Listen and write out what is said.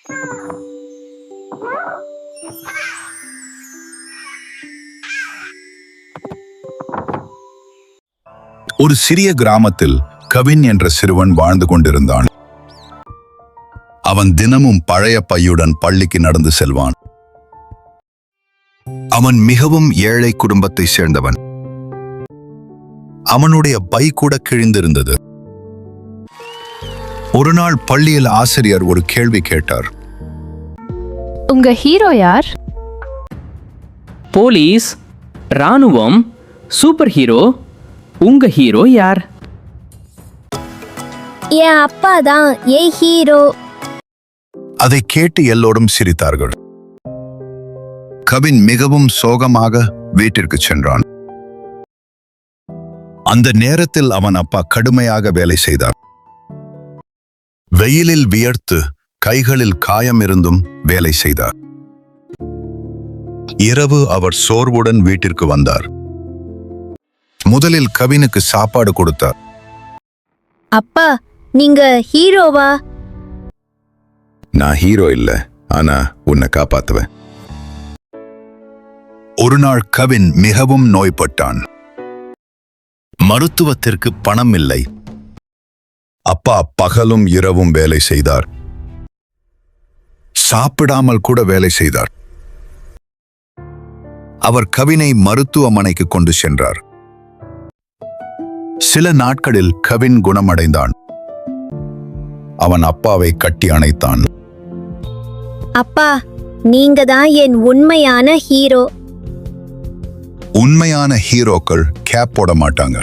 ஒரு சிறிய கிராமத்தில் கவின் என்ற சிறுவன் வாழ்ந்து கொண்டிருந்தான். அவன் தினமும் பழைய பையுடன் பள்ளிக்கு நடந்து செல்வான். அவன் மிகவும் ஏழை குடும்பத்தை சேர்ந்தவன். அவனுடைய பை கூட கிழிந்திருந்தது. ஒரு நாள் பள்ளியில் ஆசிரியர் ஒரு கேள்வி கேட்டார். உங்க ஹீரோ யார்? போலீஸ், ராணுவம், சூப்பர் ஹீரோ. உங்க ஹீரோ யார்? என் அப்பா தான் என் ஹீரோ. அதை கேட்டு எல்லோரும் சிரித்தார்கள். கவின் மிகவும் சோகமாக வீட்டிற்கு சென்றான். அந்த நேரத்தில் அவன் அப்பா கடுமையாக வேலை செய்தார். வெயிலில் வியர்த்து கைகளில் காயம் இருந்தும் வேலை செய்தார். இரவு அவர் சோர்வுடன் வீட்டிற்கு வந்தார். முதலில் கவினுக்கு சாப்பாடு கொடுத்தார். அப்பா, நீங்க ஹீரோவா? நான் ஹீரோ இல்ல, ஆனா உன்னை காப்பாத்துவேன். ஒரு நாள் கவின் மிகவும் நோய்பட்டான். மருத்துவத்திற்கு பணம் இல்லை. அப்பா பகலும் இரவும் வேலை செய்தார். சாப்பிடாமல் கூட வேலை செய்தார். அவர் கவினை மருத்துவமனைக்கு கொண்டு சென்றார். சில நாட்களில் கவின் குணமடைந்தான். அவன் அப்பாவை கட்டி அணைத்தான். அப்பா, நீங்க தான் என் உண்மையான ஹீரோ. உண்மையான ஹீரோக்கள் கேப் போட மாட்டாங்க.